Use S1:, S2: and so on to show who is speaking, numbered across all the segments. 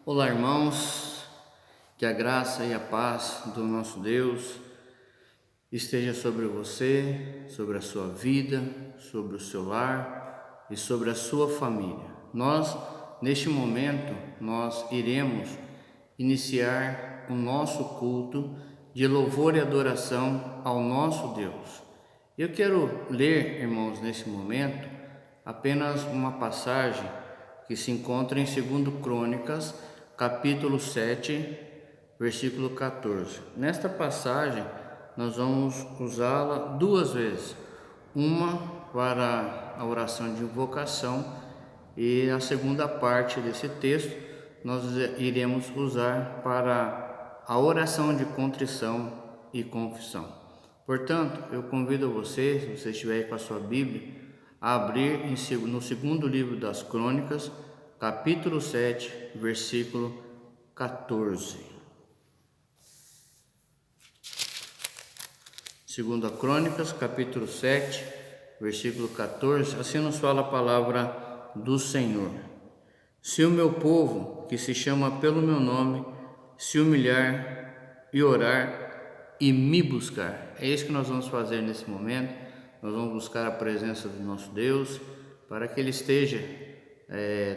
S1: Olá, irmãos, que a graça e a paz do nosso Deus esteja sobre você, sobre a sua vida, sobre o seu lar e sobre a sua família. Neste momento, iremos iniciar o nosso culto de louvor e adoração ao nosso Deus. Eu quero ler, irmãos, nesse momento, apenas uma passagem que se encontra em 2 Crônicas, capítulo 7, versículo 14. Nesta passagem, nós vamos usá-la duas vezes. Uma para a oração de invocação e a segunda parte desse texto nós iremos usar para a oração de contrição e confissão. Portanto, eu convido você, se você estiver aí com a sua Bíblia, a abrir no segundo livro das Crônicas, capítulo 7, versículo 14. Segunda Crônicas, capítulo 7, versículo 14, assim nos fala a palavra do Senhor. Se o meu povo, que se chama pelo meu nome, se humilhar e orar e me buscar. É isso que nós vamos fazer nesse momento. Nós vamos buscar a presença do nosso Deus para que Ele esteja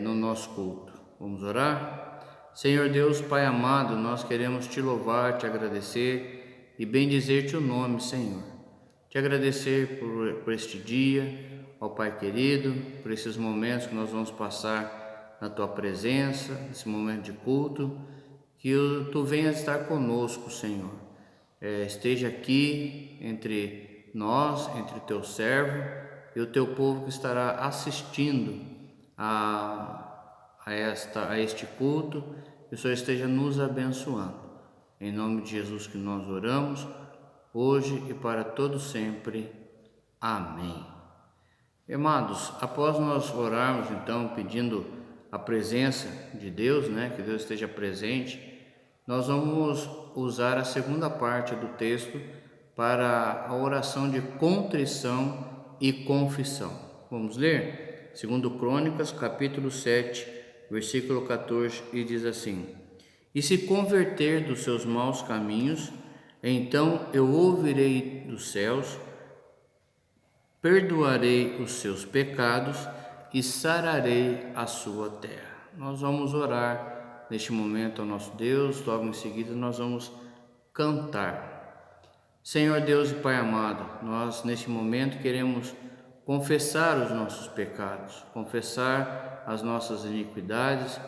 S1: no nosso culto. Vamos orar? Senhor Deus, Pai amado, nós queremos Te louvar, Te agradecer e bendizer-Te o nome, Senhor. Te agradecer por este dia, ó Pai querido, por esses momentos que nós vamos passar na Tua presença, nesse momento de culto, que Tu venhas estar conosco, Senhor. Esteja aqui entre nós, entre Teu servo e o Teu povo que estará assistindo a este culto, que o Senhor esteja nos abençoando. Em nome de Jesus que nós oramos, hoje e para todo sempre. Amém. Amados, após nós orarmos então pedindo a presença de Deus, que Deus esteja presente, nós vamos usar a segunda parte do texto para a oração de contrição e confissão. Vamos ler? 2 Crônicas, capítulo 7, versículo 14, e diz assim: E se converter dos seus maus caminhos, então eu ouvirei dos céus, perdoarei os seus pecados e sararei a sua terra. Nós vamos orar neste momento ao nosso Deus, logo em seguida nós vamos cantar. Senhor Deus e Pai amado, nós neste momento queremos confessar os nossos pecados, confessar as nossas iniquidades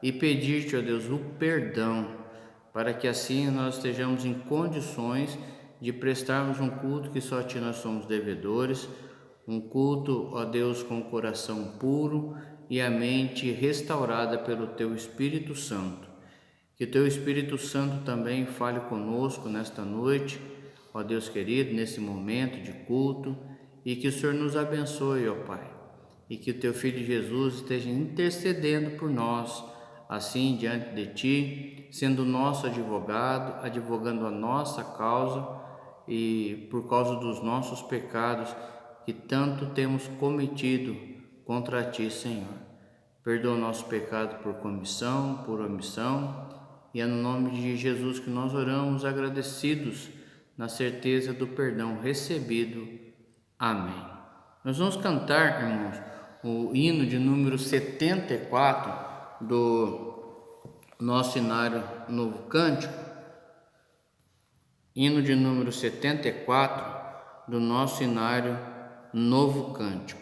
S1: e pedir-te, ó Deus, o perdão, para que assim nós estejamos em condições de prestarmos um culto que só a Ti nós somos devedores, um culto, ó Deus, com o coração puro e a mente restaurada pelo Teu Espírito Santo. Que o Teu Espírito Santo também fale conosco nesta noite, ó Deus querido, nesse momento de culto, e que o Senhor nos abençoe, ó Pai, e que o Teu Filho Jesus esteja intercedendo por nós, assim diante de Ti, sendo nosso advogado, advogando a nossa causa e por causa dos nossos pecados que tanto temos cometido contra Ti, Senhor. Perdoa o nosso pecado por comissão, por omissão, e é no nome de Jesus que nós oramos, agradecidos, na certeza do perdão recebido. Amém. Nós vamos cantar, irmãos, o hino de número 74 do nosso Inário Novo Cântico. Hino de número 74 do nosso Inário Novo Cântico.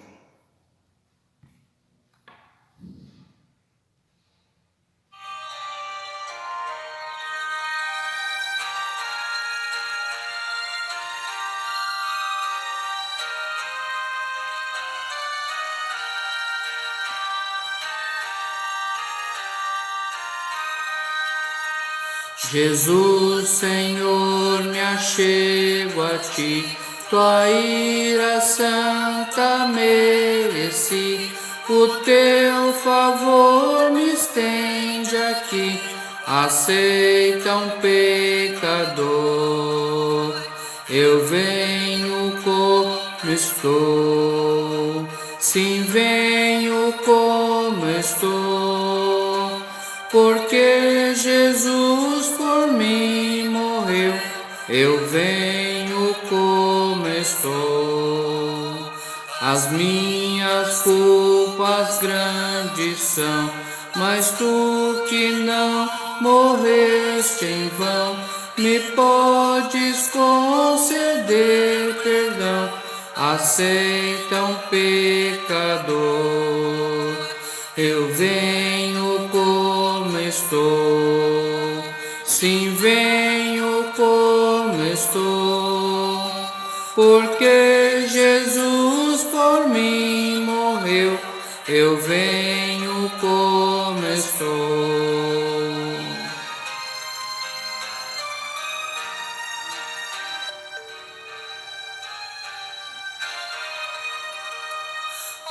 S1: Jesus, Senhor, me achego a Ti, Tua ira santa mereci, o Teu favor me estende aqui, aceita um pecador. Eu venho como estou, sim, venho como estou. porque Jesus por mim morreu. Eu venho como estou. As minhas culpas grandes são, mas tu que não morreste em vão, me podes conceder perdão. Aceita um pecador. Eu venho como estou, sim, venho como estou, porque Jesus por mim morreu. Eu venho como estou.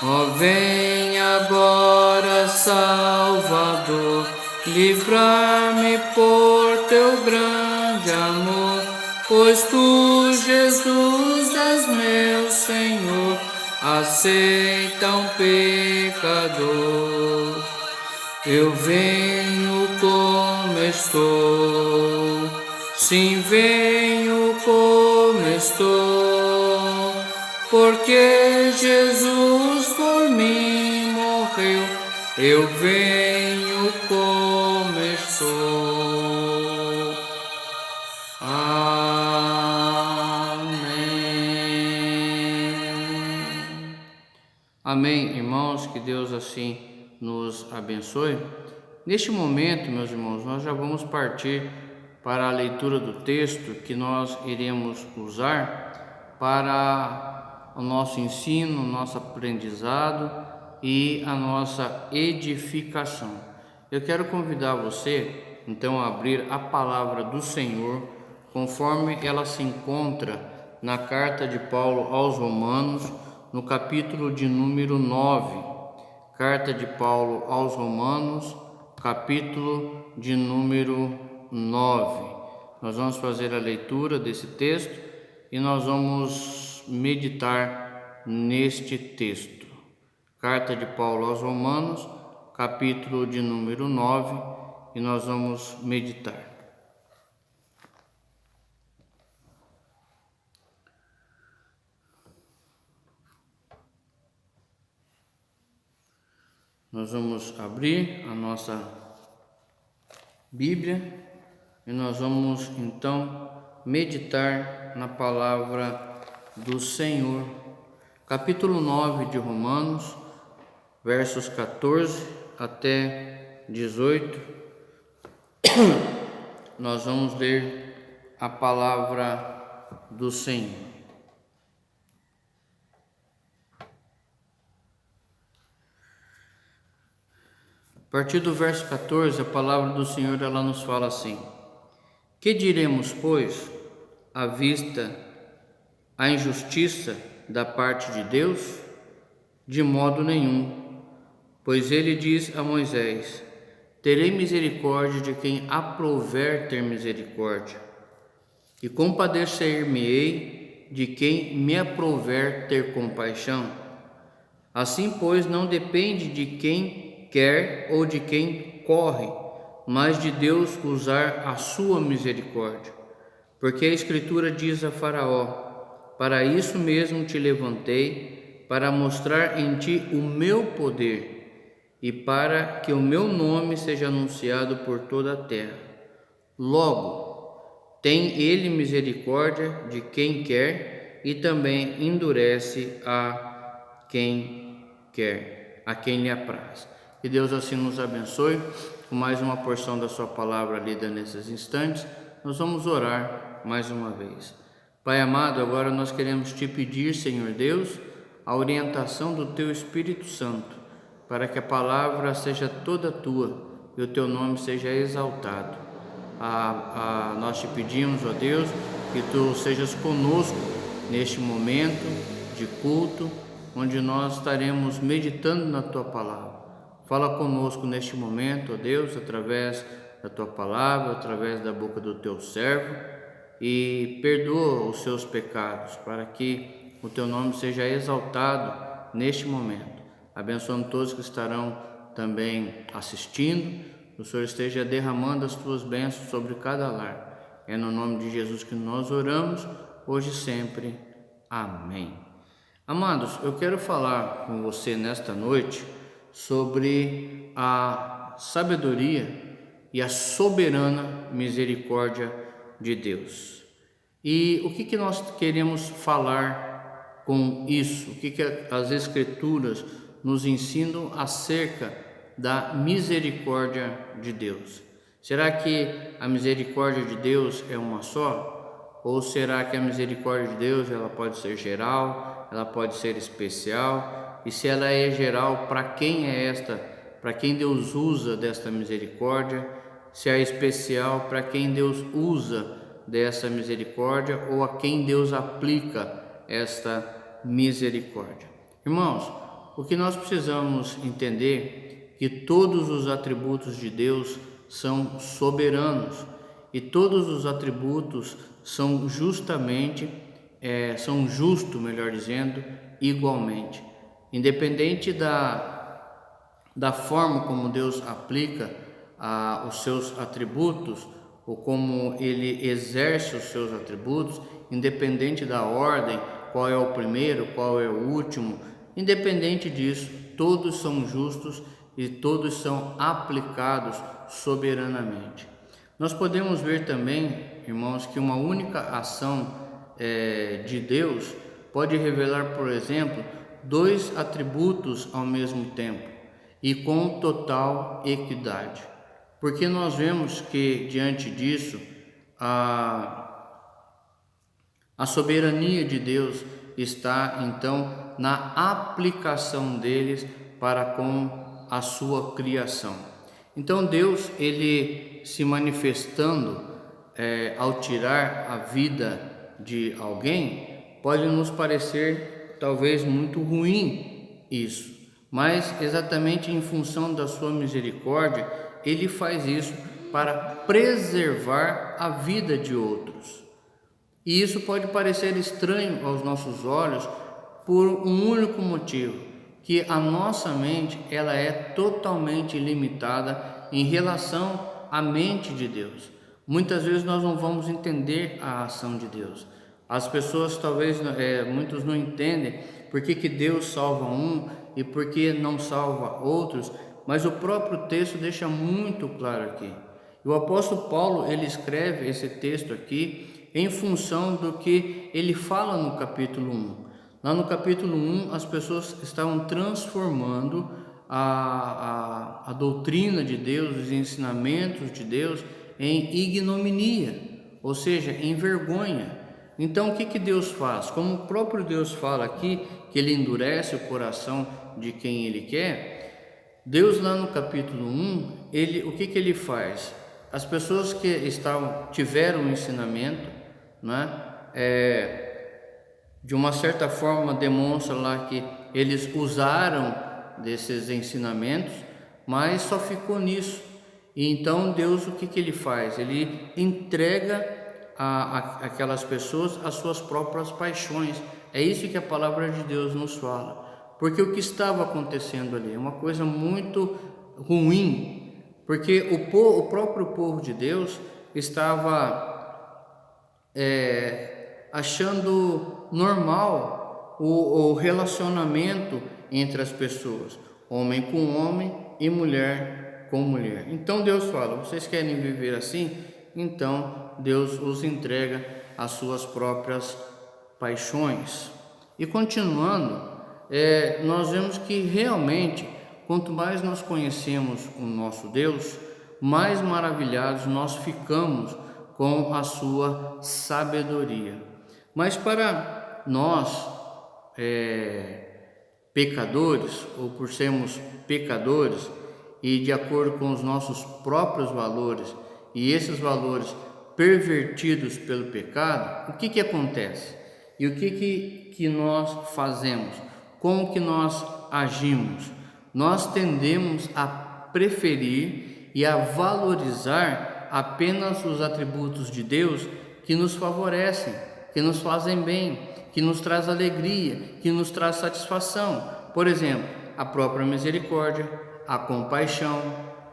S1: Ó, vem agora, Salvador, livrar-me por teu grande amor, pois tu, Jesus, és meu Senhor. Aceita um pecador. Eu venho como estou, sim, venho como estou, porque Jesus por mim morreu. Eu venho como estou. Amém. Amém, irmãos, que Deus assim nos abençoe. Neste momento, meus irmãos, nós já vamos partir para a leitura do texto que nós iremos usar para o nosso ensino, nosso aprendizado e a nossa edificação. Eu quero convidar você, então, a abrir a palavra do Senhor, conforme ela se encontra na carta de Paulo aos Romanos, no capítulo de número 9. Carta de Paulo aos Romanos, capítulo de número 9. Nós vamos fazer a leitura desse texto e nós vamos meditar neste texto. Carta de Paulo aos Romanos, capítulo de número 9, e nós vamos meditar. Nós vamos abrir a nossa Bíblia e nós vamos então meditar na palavra do Senhor. Capítulo 9 de Romanos, versos 14 até 18. Nós vamos ler a palavra do Senhor. A partir do verso 14, a palavra do Senhor ela nos fala assim: que diremos, pois, à vista a injustiça da parte de Deus? De modo nenhum, pois ele diz a Moisés: terei misericórdia de quem aprouver ter misericórdia, e compadecer-me-ei de quem me aprouver ter compaixão. Assim, pois, não depende de quem quer ou de quem corre, mas de Deus usar a sua misericórdia. Porque a Escritura diz a Faraó: para isso mesmo te levantei, para mostrar em ti o meu poder, e para que o meu nome seja anunciado por toda a terra. Logo, tem ele misericórdia de quem quer, e também endurece a quem quer, a quem lhe apraz. Que Deus assim nos abençoe com mais uma porção da sua palavra lida nesses instantes. Nós vamos orar mais uma vez. Pai amado, agora nós queremos te pedir, Senhor Deus, a orientação do teu Espírito Santo, para que a palavra seja toda tua e o teu nome seja exaltado. Nós te pedimos, ó Deus, que tu sejas conosco neste momento de culto, onde nós estaremos meditando na tua palavra. Fala conosco neste momento, ó Deus, através da tua palavra, através da boca do teu servo, e perdoa os seus pecados, para que o teu nome seja exaltado neste momento. Abençoando todos que estarão também assistindo, o Senhor esteja derramando as tuas bênçãos sobre cada lar. É no nome de Jesus que nós oramos, hoje e sempre. Amém. Amados, eu quero falar com você nesta noite sobre a sabedoria e a soberana misericórdia de Deus. E o que nós queremos falar com isso? O que as Escrituras nos ensinam acerca da misericórdia de Deus? Será que a misericórdia de Deus é uma só? Ou será que a misericórdia de Deus ela pode ser geral, ela pode ser especial? E se ela é geral, para quem é esta? Para quem Deus usa desta misericórdia? Se é especial, para quem Deus usa dessa misericórdia, ou a quem Deus aplica esta misericórdia? Irmãos, o que nós precisamos entender é que todos os atributos de Deus são soberanos e todos os atributos são são justos, melhor dizendo, igualmente. Independente da forma como Deus aplica os seus atributos, ou como ele exerce os seus atributos, independente da ordem, qual é o primeiro, qual é o último, independente disso, todos são justos e todos são aplicados soberanamente. Nós podemos ver também, irmãos, que uma única ação de Deus pode revelar, por exemplo, dois atributos ao mesmo tempo e com total equidade. Porque nós vemos que diante disso a soberania de Deus está então na aplicação deles para com a sua criação. Então Deus, ele se manifestando ao tirar a vida de alguém, pode nos parecer talvez muito ruim isso, mas exatamente em função da sua misericórdia, ele faz isso para preservar a vida de outros. E isso pode parecer estranho aos nossos olhos por um único motivo, que a nossa mente ela é totalmente limitada em relação à mente de Deus. Muitas vezes nós não vamos entender a ação de Deus. As pessoas talvez, muitos não entendem por que Deus salva um e por que não salva outros, mas o próprio texto deixa muito claro aqui. E o apóstolo Paulo, ele escreve esse texto aqui em função do que ele fala no capítulo 1. Lá no capítulo 1, as pessoas estavam transformando a doutrina de Deus, os ensinamentos de Deus em ignominia, ou seja, em vergonha. Então o que Deus faz? Como o próprio Deus fala aqui, que ele endurece o coração de quem ele quer, Deus lá no capítulo 1, o que ele faz? As pessoas que tiveram um ensinamento, né, de uma certa forma demonstra lá que eles usaram desses ensinamentos, mas só ficou nisso. E então Deus, o que ele faz? Ele entrega aquelas pessoas as suas próprias paixões. É isso que a palavra de Deus nos fala. Porque o que estava acontecendo ali é uma coisa muito ruim, porque o próprio povo de Deus estava achando normal o relacionamento entre as pessoas, homem com homem e mulher com mulher. Então Deus fala: vocês querem viver assim? Então Deus os entrega às suas próprias paixões. E continuando, nós vemos que realmente, quanto mais nós conhecemos o nosso Deus, mais maravilhados nós ficamos com a sua sabedoria. Mas para nós, pecadores, ou por sermos pecadores, e de acordo com os nossos próprios valores, e esses valores pervertidos pelo pecado, o que acontece? E o que nós fazemos? Como que nós agimos? Nós tendemos a preferir e a valorizar apenas os atributos de Deus que nos favorecem, que nos fazem bem, que nos traz alegria, que nos traz satisfação. Por exemplo, a própria misericórdia, a compaixão,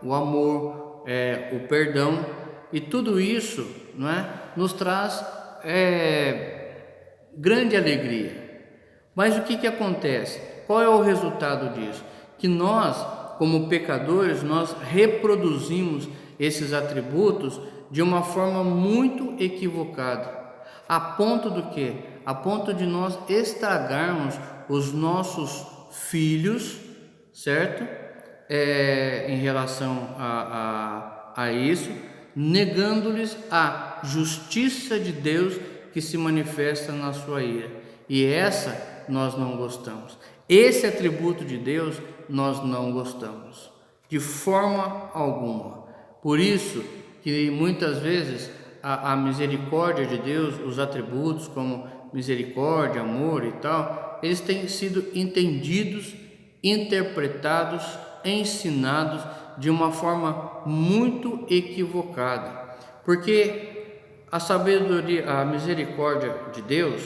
S1: o amor, o perdão, e tudo isso, não é, nos traz grande alegria. Mas o que acontece? Qual é o resultado disso? Que nós, como pecadores, nós reproduzimos esses atributos de uma forma muito equivocada, a ponto do quê? A ponto de nós estragarmos os nossos filhos, certo? Em relação a isso, negando-lhes a justiça de Deus que se manifesta na sua ira. E essa nós não gostamos. Esse atributo de Deus nós não gostamos, de forma alguma. Por isso que muitas vezes a misericórdia de Deus, os atributos como misericórdia, amor e tal, eles têm sido entendidos, interpretados, ensinados de uma forma muito equivocada. Porque a sabedoria, a misericórdia de Deus,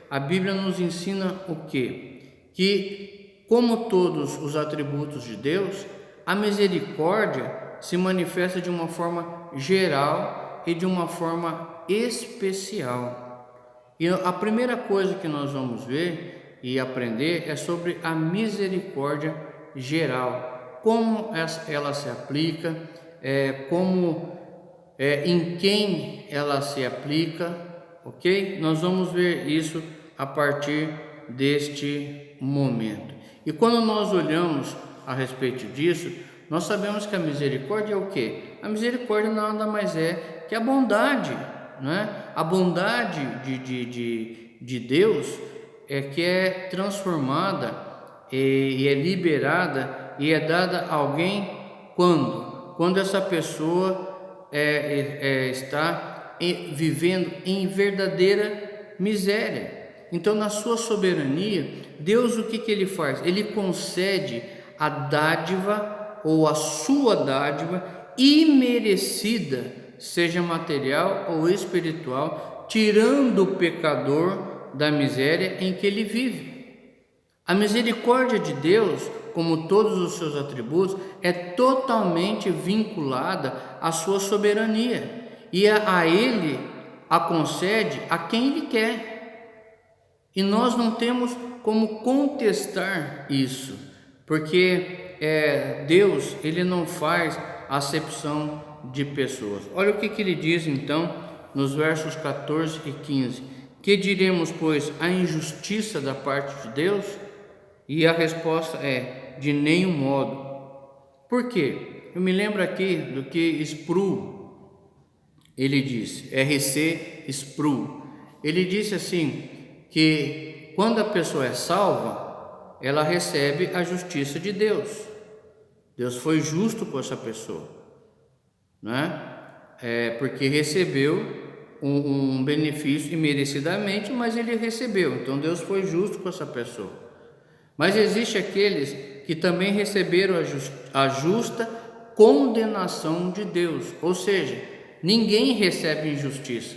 S1: a Bíblia nos ensina o quê? Que, como todos os atributos de Deus, a misericórdia se manifesta de uma forma geral e de uma forma especial. E a primeira coisa que nós vamos ver e aprender é sobre a misericórdia geral, como ela se aplica, em quem ela se aplica, ok? Nós vamos ver isso a partir deste momento. E quando nós olhamos a respeito disso, nós sabemos que a misericórdia é o quê? A misericórdia nada mais é que a bondade, né? A bondade de Deus é que é transformada e é liberada e é dada a alguém quando essa pessoa está vivendo em verdadeira miséria. Então, na sua soberania, Deus o que ele faz? Ele concede a dádiva ou a sua dádiva imerecida, seja material ou espiritual, tirando o pecador da miséria em que ele vive. A misericórdia de Deus, como todos os seus atributos, é totalmente vinculada à sua soberania e a ele a concede a quem ele quer. E nós não temos como contestar isso, porque Deus, ele não faz acepção de pessoas. Olha o que ele diz então nos versos 14 e 15. Que diremos, pois, a injustiça da parte de Deus? E a resposta é: de nenhum modo. Por quê? Eu me lembro aqui do que Sproul, ele disse, R.C. Sproul, ele disse assim, que quando a pessoa é salva, ela recebe a justiça de Deus. Deus foi justo com essa pessoa, né? Porque recebeu um benefício imerecidamente, mas ele recebeu, então Deus foi justo com essa pessoa. Mas existe aqueles que também receberam a justa condenação de Deus, ou seja, ninguém recebe injustiça,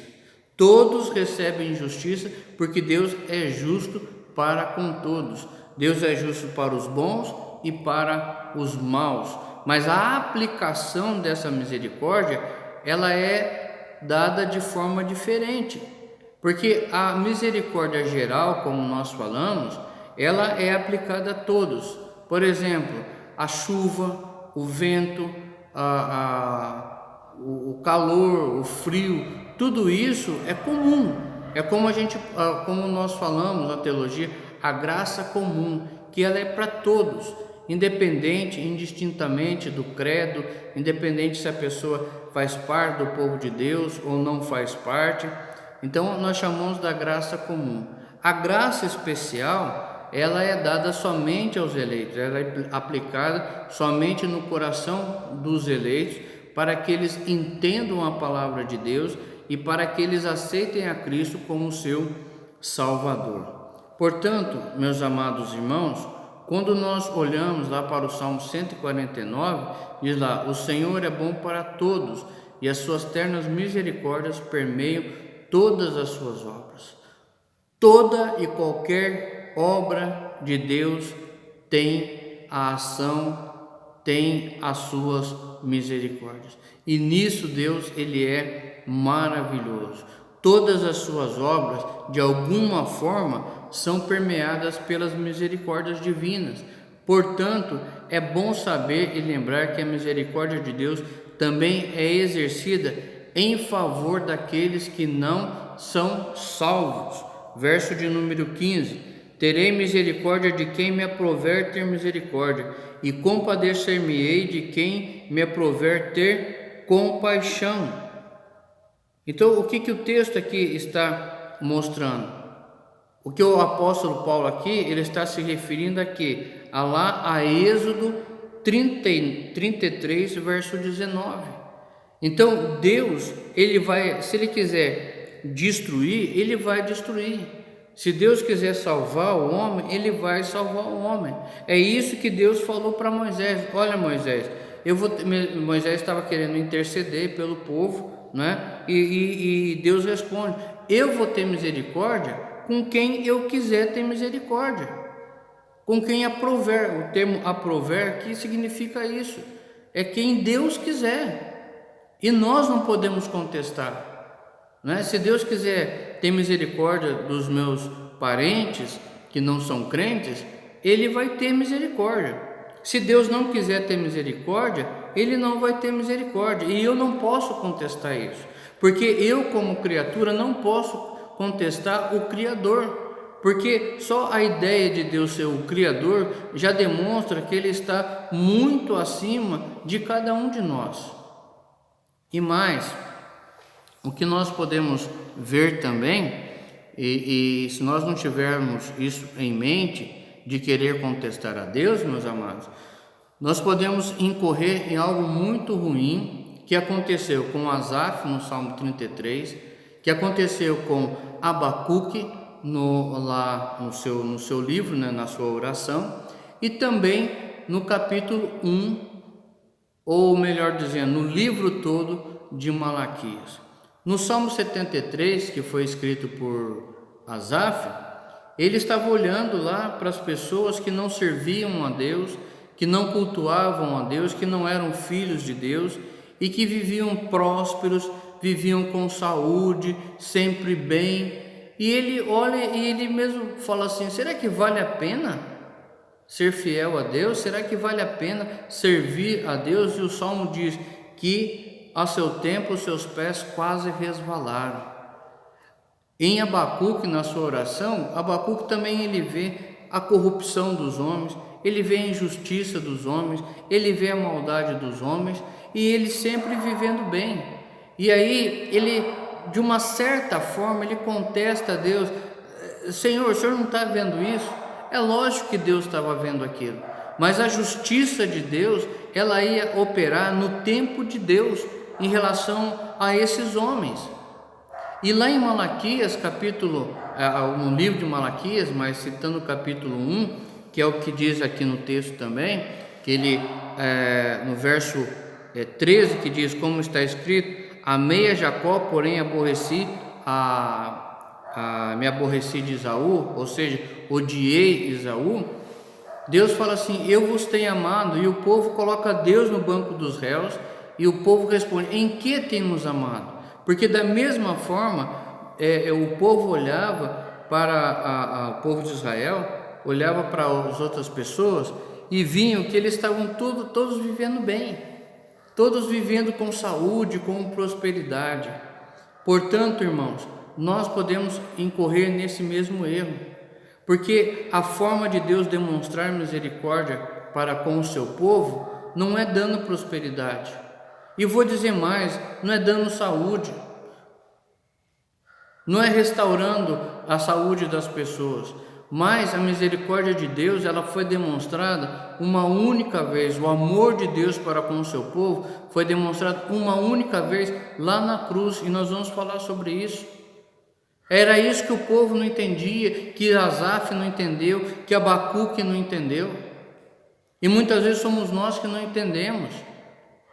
S1: todos recebem injustiça, porque Deus é justo para com todos. Deus é justo para os bons e para os maus, mas a aplicação dessa misericórdia, ela é dada de forma diferente, porque a misericórdia geral, como nós falamos, ela é aplicada a todos. Por exemplo, a chuva, o vento, o calor, o frio, tudo isso é comum. É como nós falamos na teologia, a graça comum, que ela é para todos, independente, indistintamente do credo, independente se a pessoa faz parte do povo de Deus ou não faz parte. Então nós chamamos da graça comum. A graça especial, ela é dada somente aos eleitos, ela é aplicada somente no coração dos eleitos, para que eles entendam a palavra de Deus e para que eles aceitem a Cristo como seu Salvador. Portanto, meus amados irmãos, quando nós olhamos lá para o Salmo 149, diz lá: o Senhor é bom para todos e as suas ternas misericórdias permeiam todas as suas obras. Toda e qualquer obra de Deus tem a ação tem as suas misericórdias. E nisso Deus, ele é maravilhoso. Todas as suas obras, de alguma forma, são permeadas pelas misericórdias divinas. Portanto, é bom saber e lembrar que a misericórdia de Deus também é exercida em favor daqueles que não são salvos. Verso de número 15: terei misericórdia de quem me aprouver ter misericórdia, e compadecer-me-ei de quem me aprouver ter compaixão. Então, o que o texto aqui está mostrando? O que o apóstolo Paulo aqui, ele está se referindo a quê? A Êxodo 33, verso 19. Então, Deus, ele vai, se ele quiser destruir, ele vai destruir. Se Deus quiser salvar o homem, ele vai salvar o homem. É isso que Deus falou para Moisés. Olha, Moisés, Moisés estava querendo interceder pelo povo, né? E Deus responde: eu vou ter misericórdia com quem eu quiser ter misericórdia, com quem aprouver. O termo aprouver aqui significa isso, é quem Deus quiser, e nós não podemos contestar, né? Se Deus quiser ter misericórdia dos meus parentes que não são crentes, ele vai ter misericórdia. Se Deus não quiser ter misericórdia, ele não vai ter misericórdia, e eu não posso contestar isso, porque eu, como criatura, não posso contestar o Criador, porque só a ideia de Deus ser o Criador já demonstra que ele está muito acima de cada um de nós. E mais, o que nós podemos ver também, e se nós não tivermos isso em mente, de querer contestar a Deus, meus amados, nós podemos incorrer em algo muito ruim que aconteceu com Asaf no Salmo 33, que aconteceu com Abacuque lá no seu livro, né, na sua oração, e também no capítulo 1, ou melhor dizendo, no livro todo de Malaquias. No Salmo 73, que foi escrito por Asaf, ele estava olhando lá para as pessoas que não serviam a Deus, que não cultuavam a Deus, que não eram filhos de Deus e que viviam prósperos, viviam com saúde, sempre bem. E ele olha e ele mesmo fala assim: será que vale a pena ser fiel a Deus? Será que vale a pena servir a Deus? E o Salmo diz que a seu tempo os seus pés quase resvalaram. Em Abacuque, na sua oração, Abacuque também ele vê a corrupção dos homens, ele vê a injustiça dos homens, ele vê a maldade dos homens, e ele sempre vivendo bem. E aí ele, de uma certa forma, ele contesta a Deus: Senhor, o Senhor não está vendo isso? É lógico que Deus estava vendo aquilo, mas a justiça de Deus, ela ia operar no tempo de Deus em relação a esses homens. E lá em Malaquias, no livro de Malaquias, mas citando o capítulo 1, que é o que diz aqui no texto também, que ele, no verso 13, que diz, como está escrito: amei a Jacó, porém me aborreci de Esaú, ou seja, odiei Esaú. Deus fala assim: eu vos tenho amado, e o povo coloca Deus no banco dos réus, e o povo responde: em que temos amado? Porque da mesma forma, o povo olhava para o povo de Israel, olhava para as outras pessoas e viam que eles estavam todos vivendo bem, todos vivendo com saúde, com prosperidade. Portanto, irmãos, nós podemos incorrer nesse mesmo erro, porque a forma de Deus demonstrar misericórdia para com o seu povo não é dando prosperidade. E vou dizer mais, não é dando saúde, não é restaurando a saúde das pessoas, mas a misericórdia de Deus, ela foi demonstrada uma única vez. O amor de Deus para com o seu povo foi demonstrado uma única vez lá na cruz, e nós vamos falar sobre isso. Era isso que o povo não entendia, que Asaf não entendeu, que Abacuque não entendeu, e muitas vezes somos nós que não entendemos.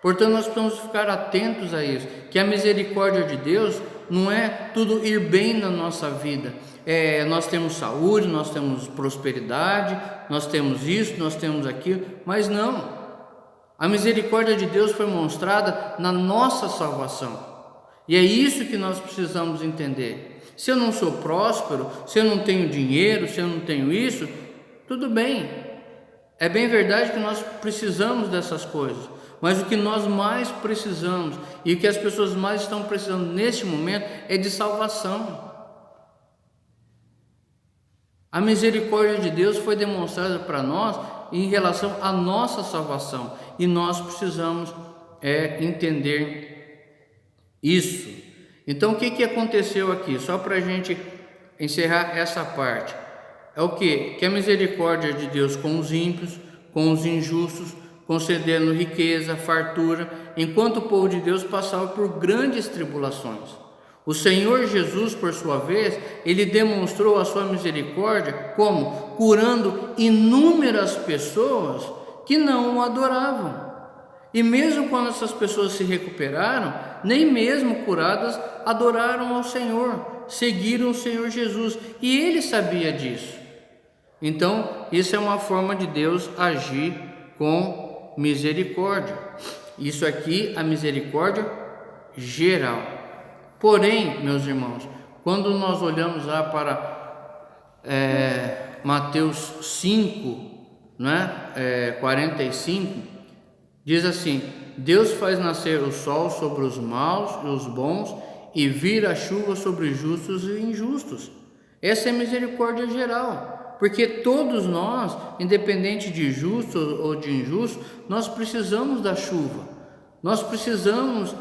S1: Portanto, nós precisamos ficar atentos a isso, que a misericórdia de Deus não é tudo ir bem na nossa vida. Nós temos saúde, nós temos prosperidade, nós temos isso, nós temos aquilo, mas não. A misericórdia de Deus foi mostrada na nossa salvação. E é isso que nós precisamos entender. Se eu não sou próspero, se eu não tenho dinheiro, se eu não tenho isso, tudo bem. É bem verdade que nós precisamos dessas coisas. Mas o que nós mais precisamos e o que as pessoas mais estão precisando neste momento é de salvação. A misericórdia de Deus foi demonstrada para nós em relação à nossa salvação. E nós precisamos entender isso. Então o que aconteceu aqui? Só para a gente encerrar essa parte. É o quê? Que a misericórdia de Deus com os ímpios, com os injustos, concedendo riqueza, fartura, enquanto o povo de Deus passava por grandes tribulações. O Senhor Jesus, por sua vez, ele demonstrou a sua misericórdia como? Curando inúmeras pessoas que não o adoravam. E mesmo quando essas pessoas se recuperaram, nem mesmo curadas, adoraram ao Senhor, seguiram o Senhor Jesus, e ele sabia disso. Então, isso é uma forma de Deus agir com misericórdia. Isso aqui, a misericórdia geral. Porém, meus irmãos, quando nós olhamos lá para Mateus 5, 45, diz assim: Deus faz nascer o sol sobre os maus e os bons e vira a chuva sobre justos e injustos. Essa é a misericórdia geral, porque todos nós, independente de justo ou de injusto, nós precisamos da chuva, nós precisamos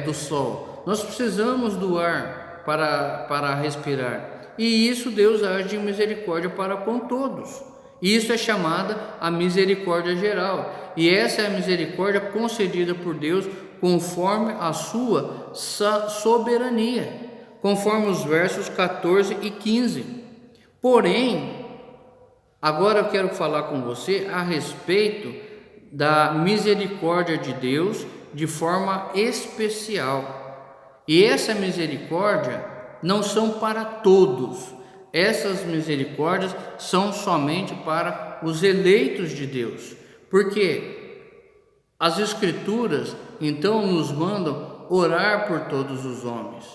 S1: do sol, nós precisamos do ar para respirar, e isso Deus age de misericórdia para com todos. Isso é chamada a misericórdia geral, e essa é a misericórdia concedida por Deus conforme a sua soberania, conforme os versos 14 e 15. Porém, agora eu quero falar com você a respeito da misericórdia de Deus de forma especial. E essa misericórdia não são para todos. Essas misericórdias são somente para os eleitos de Deus. Porque as Escrituras então nos mandam orar por todos os homens,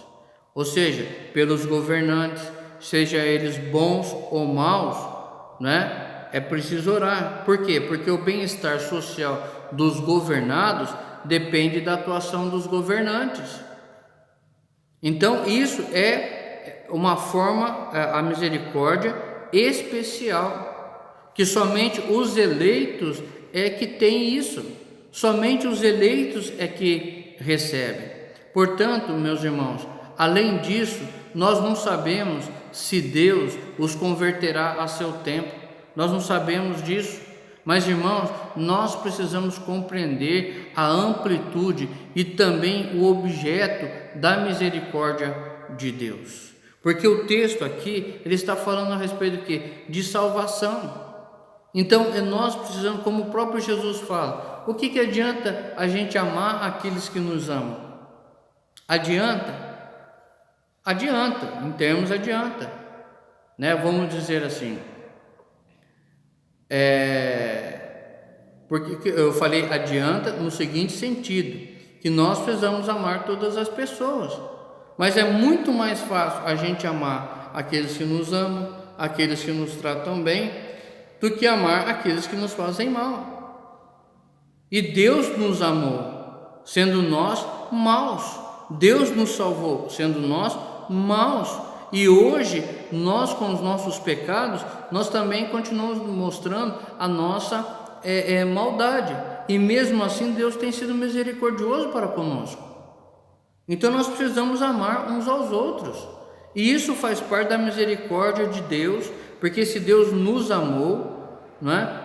S1: ou seja, pelos governantes, seja eles bons ou maus, é preciso orar. Por quê? Porque o bem-estar social dos governados depende da atuação dos governantes. Então isso é uma forma, a misericórdia especial, que somente os eleitos é que tem isso, somente os eleitos é que recebem. Portanto, meus irmãos, além disso, nós não sabemos se Deus os converterá a seu tempo, nós não sabemos disso. Mas, irmãos, nós precisamos compreender a amplitude e também o objeto da misericórdia de Deus. Porque o texto aqui, ele está falando a respeito do quê? De salvação. Então, nós precisamos, como o próprio Jesus fala, o que adianta a gente amar aqueles que nos amam? Adianta? Adianta, em termos adianta, Vamos dizer assim, porque eu falei adianta no seguinte sentido, que nós precisamos amar todas as pessoas, mas é muito mais fácil a gente amar aqueles que nos amam, aqueles que nos tratam bem, do que amar aqueles que nos fazem mal. E Deus nos amou, sendo nós maus. Deus nos salvou, sendo nós maus. E hoje, nós com os nossos pecados, nós também continuamos mostrando a nossa maldade. E mesmo assim, Deus tem sido misericordioso para conosco. Então nós precisamos amar uns aos outros. E isso faz parte da misericórdia de Deus, porque se Deus nos amou,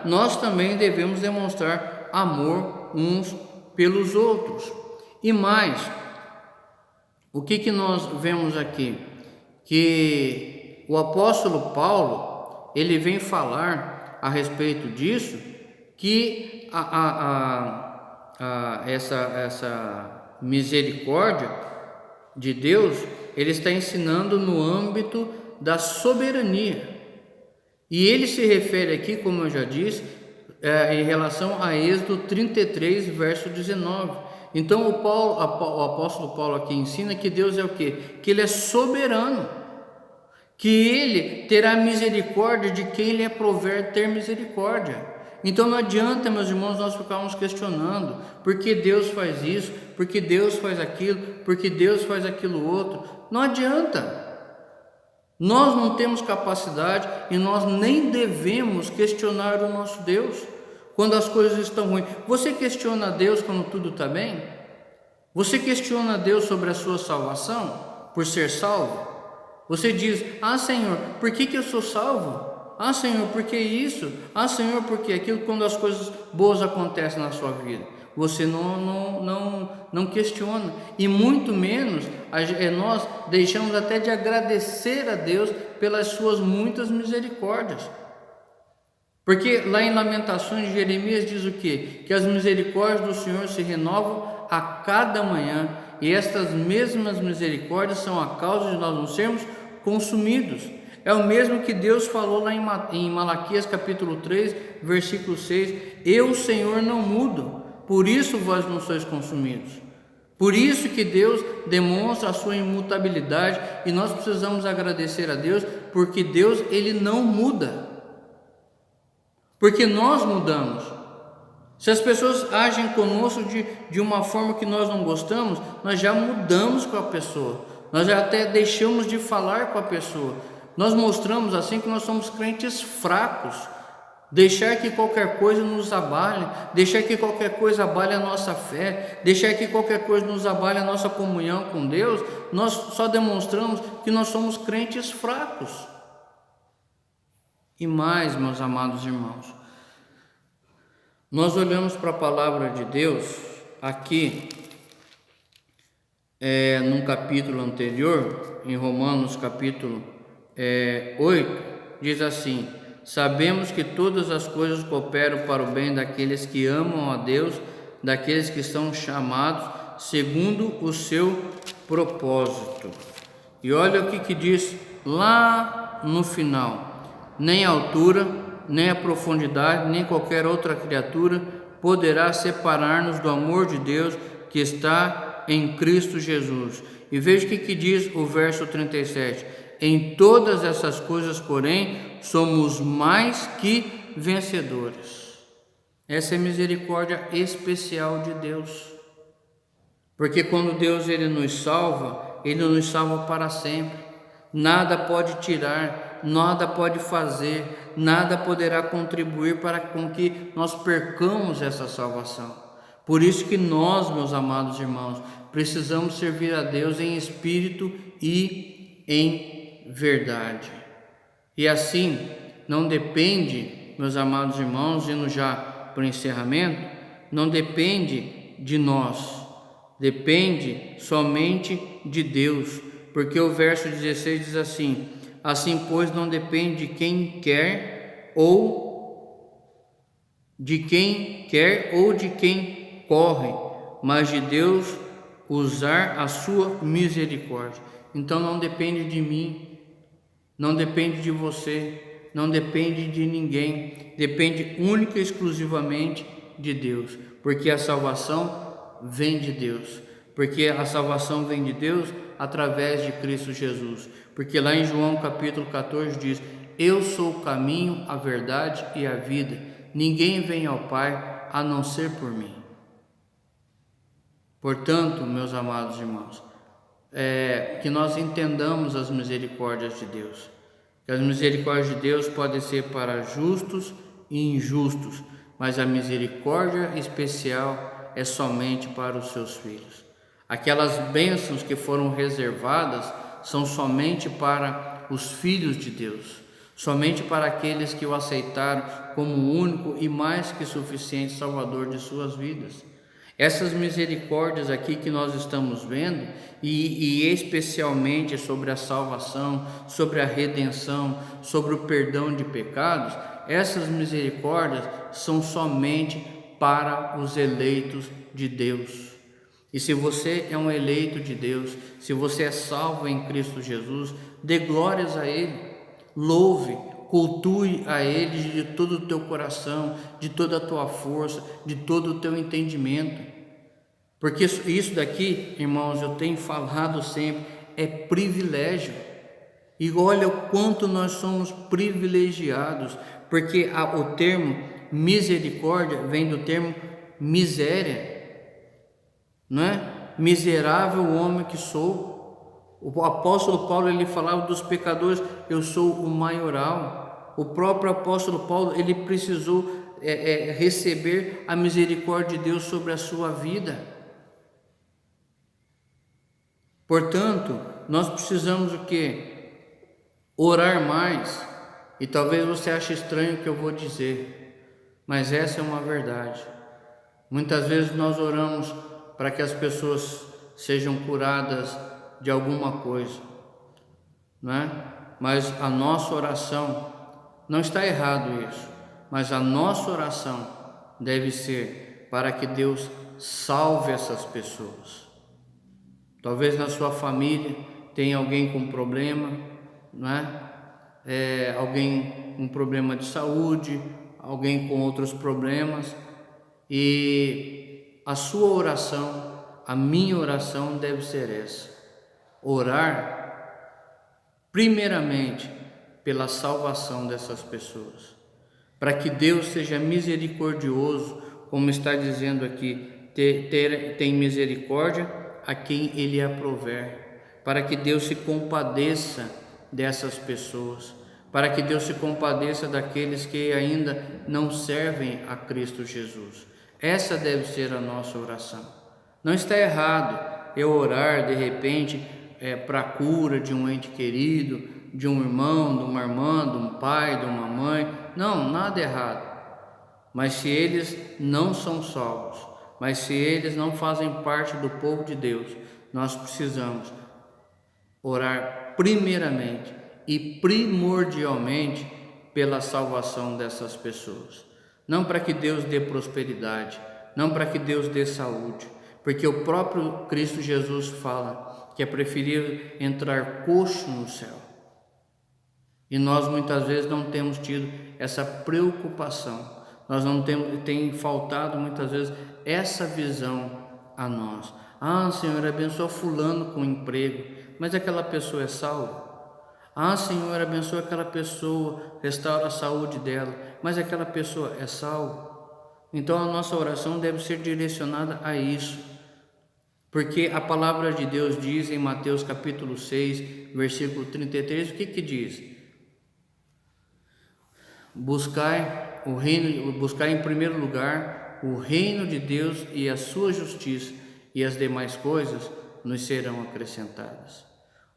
S1: nós também devemos demonstrar amor uns pelos outros. E mais, o que nós vemos aqui? Que o apóstolo Paulo, ele vem falar a respeito disso, que essa misericórdia de Deus, ele está ensinando no âmbito da soberania. E ele se refere aqui, como eu já disse, em relação a Êxodo 33, verso 19. Então o apóstolo Paulo aqui ensina que Deus é o quê? Que Ele é soberano, que Ele terá misericórdia de quem Ele aprover ter misericórdia. Então não adianta, meus irmãos, nós ficarmos questionando por que Deus faz isso, por que Deus faz aquilo, por que Deus faz aquilo outro. Não adianta. Nós não temos capacidade e nós nem devemos questionar o nosso Deus quando as coisas estão ruins. Você questiona Deus quando tudo está bem? Você questiona Deus sobre a sua salvação, por ser salvo? Você diz: ah, Senhor, por que eu sou salvo? Ah, Senhor, por que isso? Ah, Senhor, por que aquilo? Quando as coisas boas acontecem na sua vida, você não questiona, e muito menos nós deixamos até de agradecer a Deus pelas suas muitas misericórdias. Porque lá em Lamentações, Jeremias diz o quê? Que as misericórdias do Senhor se renovam a cada manhã, e estas mesmas misericórdias são a causa de nós não sermos consumidos. É o mesmo que Deus falou lá em Malaquias capítulo 3, versículo 6: eu, Senhor, não mudo, por isso vós não sois consumidos. Por isso que Deus demonstra a sua imutabilidade, e nós precisamos agradecer a Deus, porque Deus, Ele não muda, porque nós mudamos. Se as pessoas agem conosco de uma forma que nós não gostamos, nós já mudamos com a pessoa, nós já até deixamos de falar com a pessoa. Nós mostramos assim que nós somos crentes fracos. Deixar que qualquer coisa nos abale, deixar que qualquer coisa abale a nossa fé, deixar que qualquer coisa nos abale a nossa comunhão com Deus, nós só demonstramos que nós somos crentes fracos. E mais, meus amados irmãos, nós olhamos para a palavra de Deus aqui, num capítulo anterior, em Romanos capítulo 8, diz assim: sabemos que todas as coisas cooperam para o bem daqueles que amam a Deus, daqueles que são chamados segundo o seu propósito. E olha o que diz lá no final: nem a altura, nem a profundidade, nem qualquer outra criatura poderá separar-nos do amor de Deus que está em Cristo Jesus. E veja o que diz o verso 37: em todas essas coisas, porém, somos mais que vencedores. Essa é a misericórdia especial de Deus. Porque quando Deus Ele nos salva para sempre. Nada pode tirar, nada pode fazer, nada poderá contribuir para com que nós percamos essa salvação. Por isso que nós, meus amados irmãos, precisamos servir a Deus em espírito e em verdade. E assim, não depende, meus amados irmãos, indo já para o encerramento, não depende de nós, depende somente de Deus, porque o verso 16 diz assim: assim pois não depende de quem quer ou de quem corre, mas de Deus usar a sua misericórdia. Então não depende de mim, não depende de você, não depende de ninguém, depende única e exclusivamente de Deus, porque a salvação vem de Deus, porque a salvação vem de Deus através de Cristo Jesus, porque lá em João capítulo 14 diz: eu sou o caminho, a verdade e a vida, ninguém vem ao Pai a não ser por mim. Portanto, meus amados irmãos, que nós entendamos as misericórdias de Deus, que as misericórdias de Deus podem ser para justos e injustos, mas a misericórdia especial é somente para os seus filhos. Aquelas bênçãos que foram reservadas são somente para os filhos de Deus, somente para aqueles que o aceitaram como o único e mais que suficiente Salvador de suas vidas. Essas misericórdias aqui que nós estamos vendo, e especialmente sobre a salvação, sobre a redenção, sobre o perdão de pecados, essas misericórdias são somente para os eleitos de Deus. E se você é um eleito de Deus, se você é salvo em Cristo Jesus, dê glórias a Ele, louve, cultue a Ele de todo o teu coração, de toda a tua força, de todo o teu entendimento. Porque isso daqui, irmãos, eu tenho falado sempre, é privilégio. E olha o quanto nós somos privilegiados, porque o termo misericórdia vem do termo miséria, não é? Miserável homem que sou. O apóstolo Paulo, ele falava dos pecadores, eu sou o maioral. O próprio apóstolo Paulo, ele precisou receber a misericórdia de Deus sobre a sua vida. Portanto, nós precisamos o quê? Orar mais. E talvez você ache estranho o que eu vou dizer, mas essa é uma verdade. Muitas vezes nós oramos para que as pessoas sejam curadas de alguma coisa, não é? Mas a nossa oração, não está errado isso, mas a nossa oração deve ser para que Deus salve essas pessoas. Talvez na sua família tenha alguém com problema, não é? Alguém com problema de saúde, alguém com outros problemas, e a sua oração, a minha oração deve ser essa: orar primeiramente pela salvação dessas pessoas, para que Deus seja misericordioso, como está dizendo aqui, tem misericórdia a quem Ele aprover, para que Deus se compadeça dessas pessoas, para que Deus se compadeça daqueles que ainda não servem a Cristo Jesus. Essa deve ser a nossa oração. Não está errado eu orar de repente para a cura de um ente querido, de um irmão, de uma irmã, de um pai, de uma mãe. Não, nada errado. Mas se eles não são salvos, mas se eles não fazem parte do povo de Deus, nós precisamos orar primeiramente e primordialmente pela salvação dessas pessoas. Não para que Deus dê prosperidade, não para que Deus dê saúde, porque o próprio Cristo Jesus fala que é preferível entrar coxo no céu. E nós muitas vezes não temos tido essa preocupação. Nós não temos, tem faltado muitas vezes essa visão a nós. Senhor, abençoa fulano com emprego, mas aquela pessoa é salva. Senhor, abençoa aquela pessoa, restaura a saúde dela, mas aquela pessoa é salva. Então a nossa oração deve ser direcionada a isso, porque a palavra de Deus diz em Mateus capítulo 6, versículo 33, o que diz? Buscai em primeiro lugar o reino de Deus e a sua justiça, e as demais coisas nos serão acrescentadas.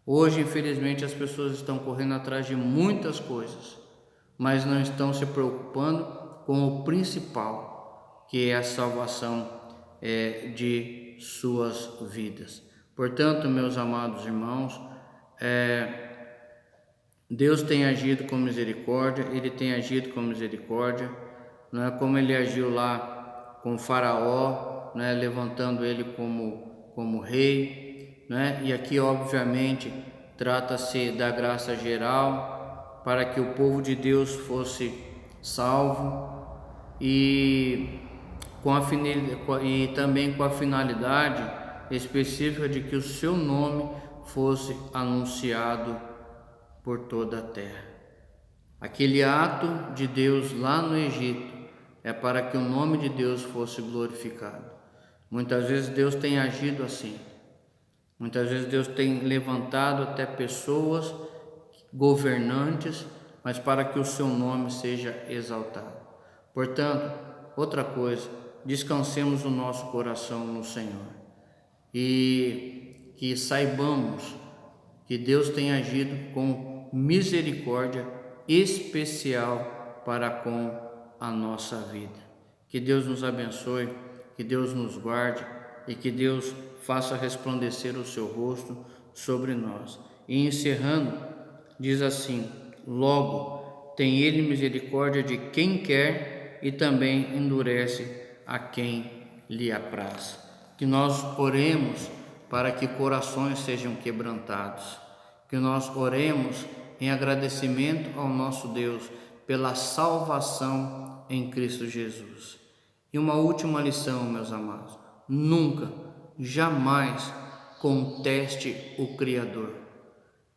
S1: Hoje, infelizmente, as pessoas estão correndo atrás de muitas coisas, mas não estão se preocupando com o principal, que é a salvação de suas vidas. Portanto, meus amados irmãos, Deus tem agido com misericórdia, Ele tem agido com misericórdia, não é? Como Ele agiu lá com Faraó, né? Levantando ele como rei, né? E aqui obviamente trata-se da graça geral para que o povo de Deus fosse salvo e também com a finalidade específica de que o seu nome fosse anunciado por toda a terra. Aquele ato de Deus lá no Egito é para que o nome de Deus fosse glorificado. Muitas vezes Deus tem agido assim. Muitas vezes Deus tem levantado até pessoas governantes, mas para que o seu nome seja exaltado. Portanto, outra coisa, descansemos o nosso coração no Senhor e que saibamos que Deus tem agido com misericórdia especial para com a nossa vida. Que Deus nos abençoe, que Deus nos guarde e que Deus faça resplandecer o seu rosto sobre nós. E encerrando, diz assim: logo tem Ele misericórdia de quem quer e também endurece a quem lhe apraz. Que nós oremos para que corações sejam quebrantados, que nós oremos em agradecimento ao nosso Deus pela salvação em Cristo Jesus. E uma última lição, meus amados: nunca, jamais conteste o Criador.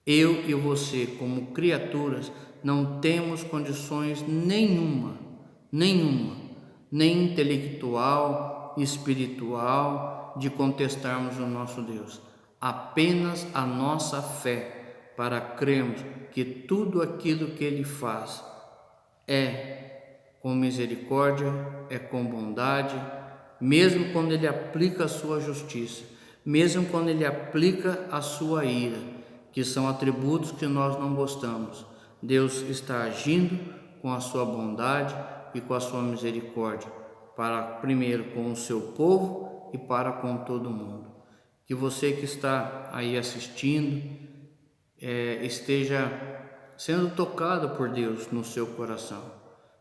S1: Eu e você, como criaturas, não temos condições nenhuma, nem intelectual, espiritual, de contestarmos o nosso Deus. Apenas a nossa fé para crermos que tudo aquilo que Ele faz é com misericórdia, é com bondade, mesmo quando Ele aplica a sua justiça, mesmo quando Ele aplica a sua ira, que são atributos que nós não gostamos. Deus está agindo com a sua bondade e com a sua misericórdia, para primeiro com o seu povo e para com todo mundo. Que você que está aí assistindo esteja sendo tocado por Deus no seu coração,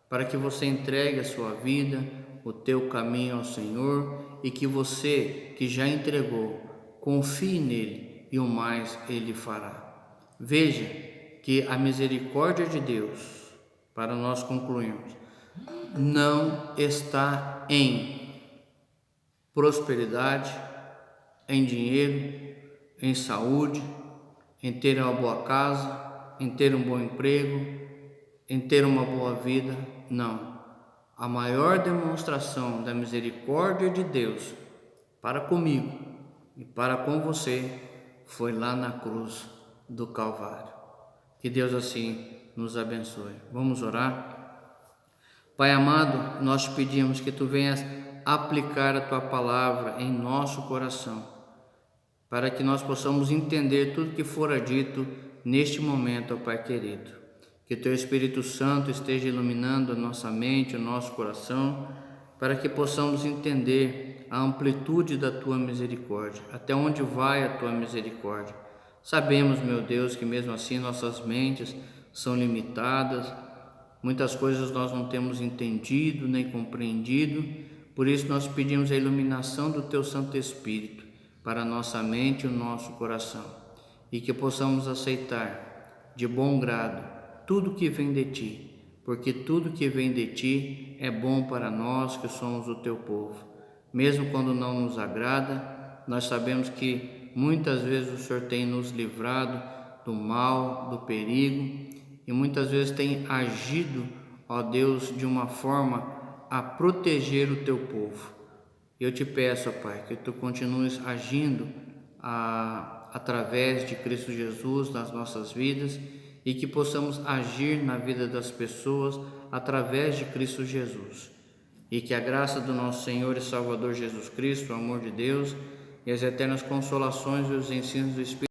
S1: para que você entregue a sua vida, o teu caminho ao Senhor, e que você que já entregou, confie nele e o mais ele fará. Veja que a misericórdia de Deus, para nós concluirmos, não está em prosperidade, em dinheiro, em saúde, em ter uma boa casa, em ter um bom emprego, em ter uma boa vida. Não. A maior demonstração da misericórdia de Deus para comigo e para com você foi lá na cruz do Calvário. Que Deus assim nos abençoe. Vamos orar? Pai amado, nós te pedimos que Tu venhas aplicar a Tua palavra em nosso coração, para que nós possamos entender tudo que fora dito neste momento, ó Pai querido. Que Teu Espírito Santo esteja iluminando a nossa mente, o nosso coração, para que possamos entender a amplitude da Tua misericórdia, até onde vai a Tua misericórdia. Sabemos, meu Deus, que mesmo assim nossas mentes são limitadas, muitas coisas nós não temos entendido nem compreendido, por isso nós pedimos a iluminação do Teu Santo Espírito para a nossa mente e o nosso coração, e que possamos aceitar de bom grado tudo que vem de Ti, porque tudo que vem de Ti é bom para nós que somos o Teu povo. Mesmo quando não nos agrada, nós sabemos que muitas vezes o Senhor tem nos livrado do mal, do perigo, e muitas vezes tem agido, ó Deus, de uma forma a proteger o Teu povo. Eu te peço, ó Pai, que Tu continues agindo através de Cristo Jesus nas nossas vidas, e que possamos agir na vida das pessoas através de Cristo Jesus. E que a graça do nosso Senhor e Salvador Jesus Cristo, o amor de Deus e as eternas consolações e os ensinos do Espírito